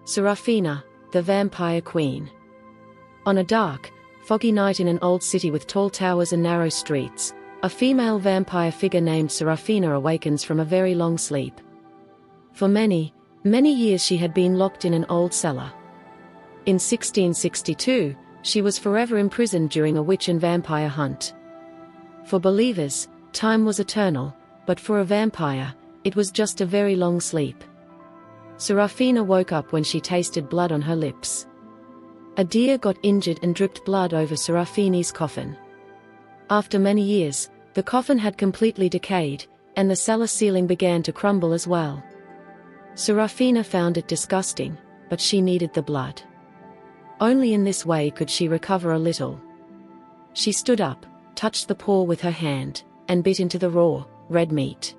Seraphina, the Vampire Queen. On a dark, foggy night in an old city with tall towers and narrow streets, a female vampire figure named Seraphina awakens from a very long sleep. For many, many years she had been locked in an old cellar. In 1662, she was forever imprisoned during a witch and vampire hunt. For believers, time was eternal, but for a vampire, it was just a very long sleep. Seraphina woke up when she tasted blood on her lips. A deer got injured and dripped blood over Seraphina's coffin. After many years, the coffin had completely decayed, and the cellar ceiling began to crumble as well. Seraphina found it disgusting, but she needed the blood. Only in this way could she recover a little. She stood up, touched the paw with her hand, and bit into the raw, red meat.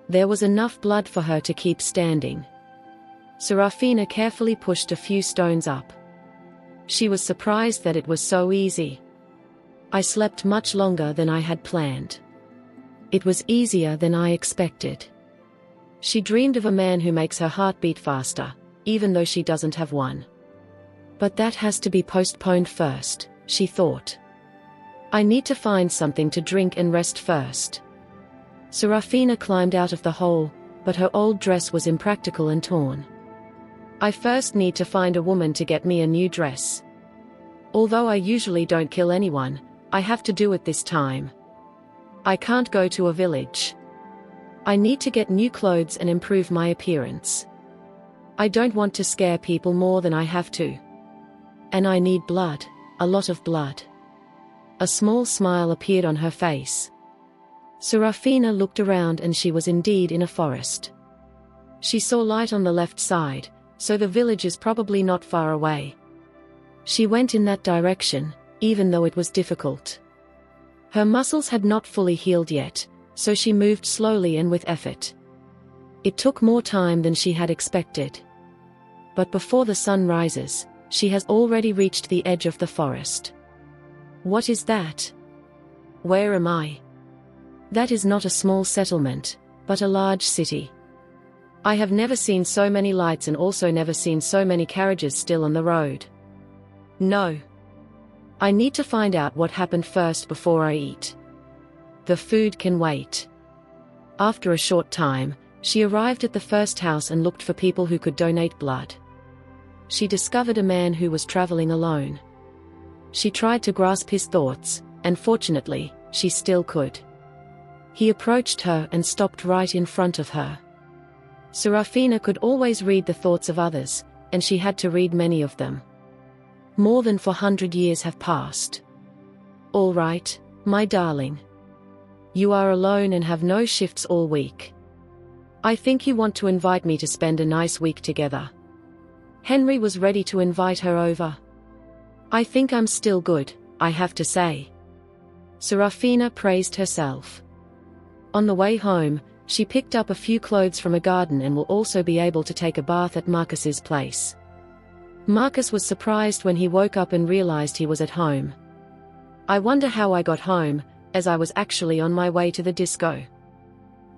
There was enough blood for her to keep standing. Seraphina carefully pushed a few stones up. She was surprised that it was so easy. I slept much longer than I had planned. It was easier than I expected. She dreamed of a man who makes her heart beat faster, even though she doesn't have one. But that has to be postponed first, she thought. I need to find something to drink and rest first. Seraphina climbed out of the hole, but her old dress was impractical and torn. I first need to find a woman to get me a new dress. Although I usually don't kill anyone, I have to do it this time. I can't go to a village. I need to get new clothes and improve my appearance. I don't want to scare people more than I have to. And I need blood, a lot of blood. A small smile appeared on her face. Seraphina looked around and she was indeed in a forest. She saw light on the left side, so the village is probably not far away. She went in that direction, even though it was difficult. Her muscles had not fully healed yet, so she moved slowly and with effort. It took more time than she had expected. But before the sun rises, she has already reached the edge of the forest. What is that? Where am I? That is not a small settlement, but a large city. I have never seen so many lights and also never seen so many carriages still on the road. No. I need to find out what happened first before I eat. The food can wait. After a short time, she arrived at the first house and looked for people who could donate blood. She discovered a man who was traveling alone. She tried to grasp his thoughts, and fortunately, she still could. He approached her and stopped right in front of her. Seraphina could always read the thoughts of others, and she had to read many of them. More than 400 years have passed. All right, my darling. You are alone and have no shifts all week. I think you want to invite me to spend a nice week together. Henry was ready to invite her over. I think I'm still good, I have to say. Seraphina praised herself. On the way home, she picked up a few clothes from a garden and will also be able to take a bath at Marcus's place. Marcus was surprised when he woke up and realized he was at home. I wonder how I got home, as I was actually on my way to the disco.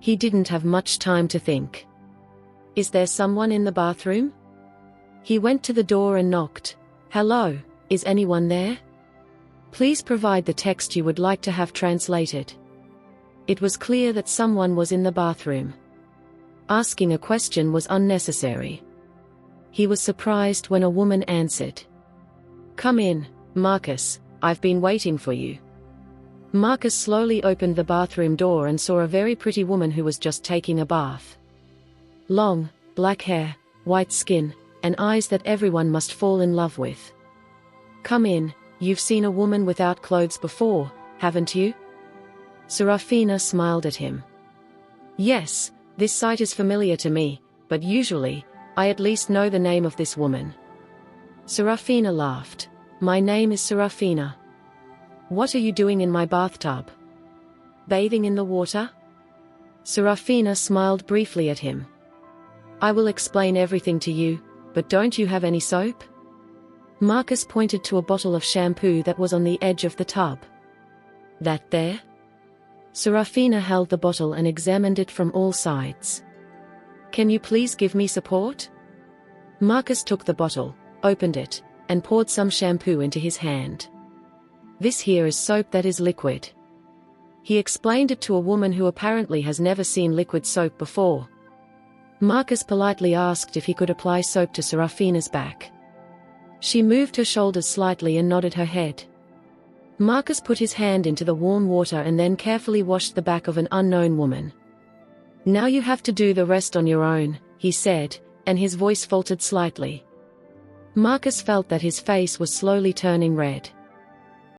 He didn't have much time to think. Is there someone in the bathroom? He went to the door and knocked. Hello, is anyone there? Please provide the text you would like to have translated. It was clear that someone was in the bathroom. Asking a question was unnecessary. He was surprised when a woman answered. Come in, Marcus, I've been waiting for you. Marcus slowly opened the bathroom door and saw a very pretty woman who was just taking a bath. Long, black hair, white skin, and eyes that everyone must fall in love with. Come in, you've seen a woman without clothes before, haven't you? Seraphina smiled at him. Yes, this sight is familiar to me, but usually, I at least know the name of this woman. Seraphina laughed. My name is Seraphina. What are you doing in my bathtub? Bathing in the water? Seraphina smiled briefly at him. I will explain everything to you, but don't you have any soap? Marcus pointed to a bottle of shampoo that was on the edge of the tub. That there? Seraphina held the bottle and examined it from all sides. Can you please give me support? Marcus took the bottle, opened it, and poured some shampoo into his hand. "This here is soap that is liquid." He explained it to a woman who apparently has never seen liquid soap before. Marcus politely asked if he could apply soap to Seraphina's back. She moved her shoulders slightly and nodded her head. Marcus put his hand into the warm water and then carefully washed the back of an unknown woman. "Now you have to do the rest on your own," he said, and his voice faltered slightly. Marcus felt that his face was slowly turning red.